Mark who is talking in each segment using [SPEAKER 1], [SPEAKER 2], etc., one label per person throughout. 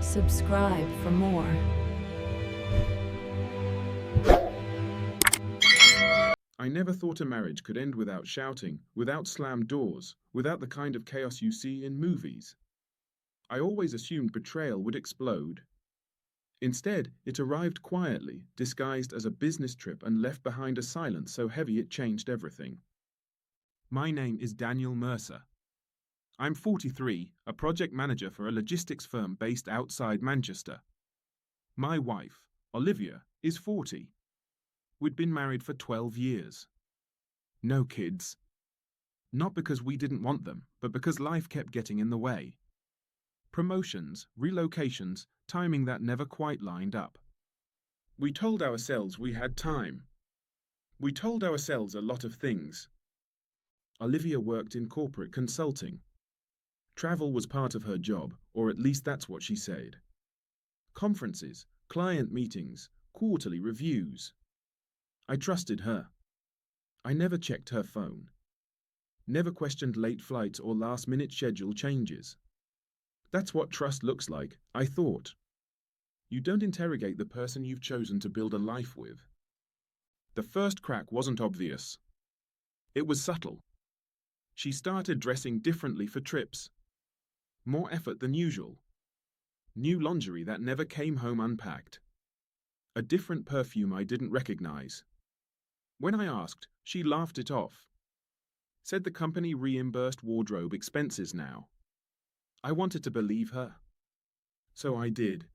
[SPEAKER 1] Subscribe for more.
[SPEAKER 2] I never thought a marriage could end without shouting, without slammed doors, without the kind of chaos you see in movies. I always assumed betrayal would explode. Instead, it arrived quietly, disguised as a business trip and left behind a silence so heavy it changed everything. My name is Daniel Mercer. I'm 43, a project manager for a logistics firm based outside Manchester. My wife, Olivia, is 40. We'd been married for 12 years. No kids. Not because we didn't want them, but because life kept getting in the way. Promotions, relocations, timing that never quite lined up. We told ourselves we had time. We told ourselves a lot of things. Olivia worked in corporate consulting. Travel was part of her job, or at least that's what she said. Conferences, client meetings, quarterly reviews. I trusted her. I never checked her phone. Never questioned late flights or last-minute schedule changes. That's what trust looks like, I thought. You don't interrogate the person you've chosen to build a life with. The first crack wasn't obvious. It was subtle. She started dressing differently for trips. More effort than usual. New lingerie that never came home unpacked. A different perfume I didn't recognize. When I asked, she laughed it off. Said the company reimbursed wardrobe expenses now. I wanted to believe her. So I did.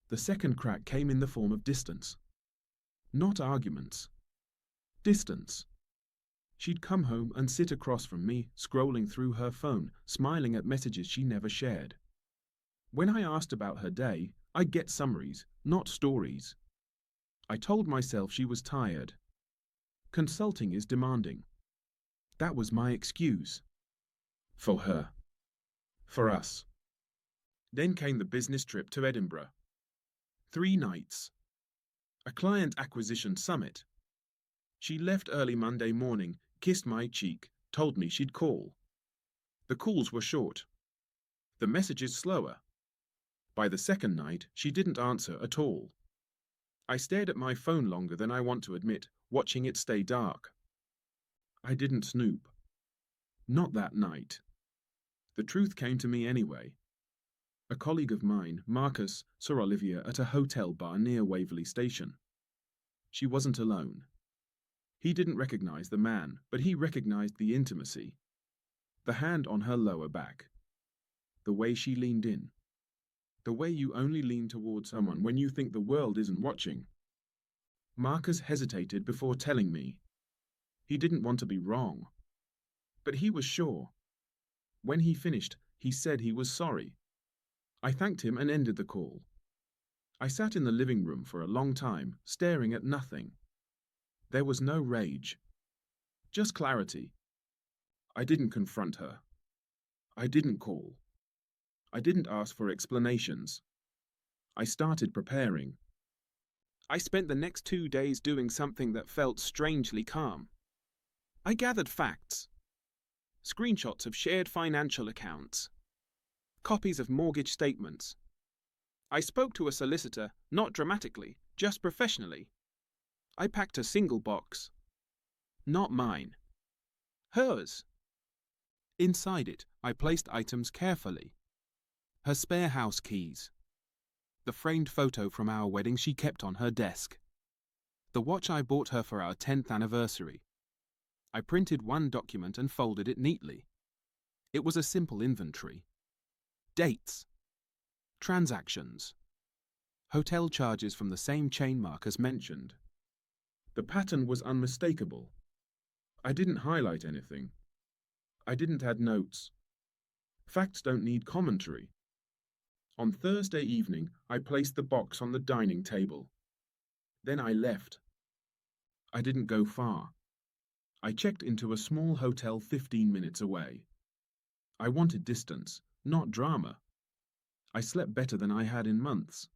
[SPEAKER 2] The second crack came in the form of distance. Not arguments. Distance. She'd come home and sit across from me, scrolling through her phone, smiling at messages she never shared. When I asked about her day, I'd get summaries, not stories. I told myself she was tired. Consulting is demanding. That was my excuse. For her. For us. Then came the business trip to Edinburgh. 3 nights. A client acquisition summit. She left early Monday morning, kissed my cheek, told me she'd call. The calls were short. The messages slower. By the second night, she didn't answer at all. I stared at my phone longer than I want to admit, watching it stay dark. I didn't snoop. Not that night. The truth came to me anyway. A colleague of mine, Marcus, saw Olivia at a hotel bar near Waverley Station. She wasn't alone. He didn't recognize the man, but he recognized the intimacy. The hand on her lower back. The way she leaned in. The way you only lean towards someone when you think the world isn't watching. Marcus hesitated before telling me. He didn't want to be wrong. But he was sure. When he finished, he said he was sorry. I thanked him and ended the call. I sat in the living room for a long time, staring at nothing. There was no rage. Just clarity. I didn't confront her. I didn't call. I didn't ask for explanations. I started preparing. I spent the next 2 days doing something that felt strangely calm. I gathered facts. Screenshots of shared financial accounts. Copies of mortgage statements. I spoke to a solicitor, not dramatically, just professionally. I packed a single box. Not mine. Hers. Inside it, I placed items carefully. Her spare house keys. The framed photo from our wedding she kept on her desk. The watch I bought her for our 10th anniversary. I printed one document and folded it neatly. It was a simple inventory. Dates. Transactions. Hotel charges from the same chain mark as mentioned. The pattern was unmistakable. I didn't highlight anything. I didn't add notes. Facts don't need commentary. On Thursday evening, I placed the box on the dining table. Then I left. I didn't go far. I checked into a small hotel 15 minutes away. I wanted distance, not drama. I slept better than I had in months.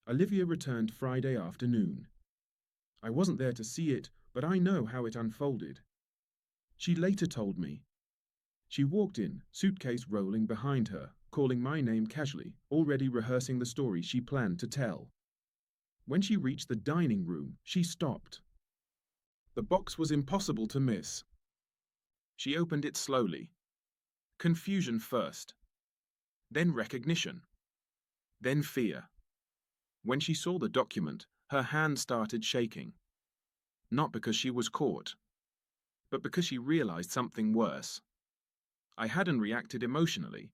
[SPEAKER 2] Olivia returned Friday afternoon. I wasn't there to see it, but I know how it unfolded. She later told me. She walked in, suitcase rolling behind her, calling my name casually, already rehearsing the story she planned to tell. When she reached the dining room, she stopped. The box was impossible to miss. She opened it slowly. Confusion first, then recognition, then fear. When she saw the document, her hand started shaking. Not because she was caught, but because she realized something worse. I hadn't reacted emotionally.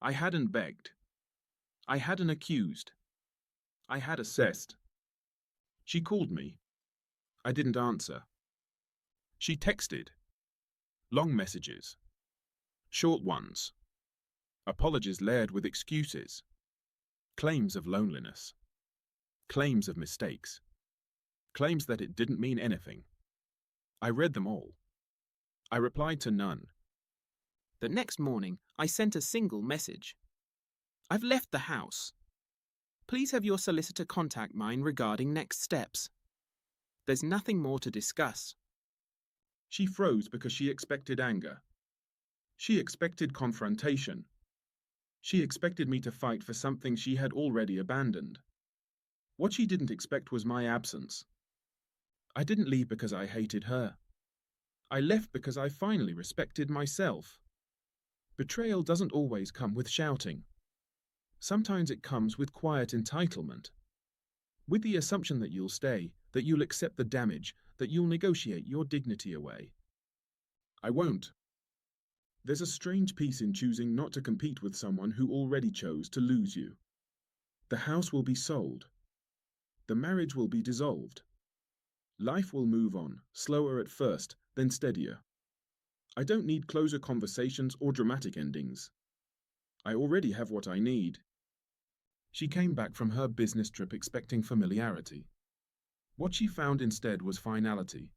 [SPEAKER 2] I hadn't begged. I hadn't accused. I had assessed. She called me. I didn't answer. She texted. Long messages. Short ones. Apologies layered with excuses. Claims of loneliness. Claims of mistakes. Claims that it didn't mean anything. I read them all. I replied to none.
[SPEAKER 3] The next morning, I sent a single message. I've left the house. Please have your solicitor contact mine regarding next steps. There's nothing more to discuss.
[SPEAKER 2] She froze because she expected anger. She expected confrontation. She expected me to fight for something she had already abandoned. What she didn't expect was my absence. I didn't leave because I hated her. I left because I finally respected myself. Betrayal doesn't always come with shouting. Sometimes it comes with quiet entitlement. With the assumption that you'll stay, that you'll accept the damage, that you'll negotiate your dignity away. I won't. There's a strange peace in choosing not to compete with someone who already chose to lose you. The house will be sold. The marriage will be dissolved. Life will move on, slower at first, then steadier. I don't need closer conversations or dramatic endings. I already have what I need. She came back from her business trip expecting familiarity. What she found instead was finality.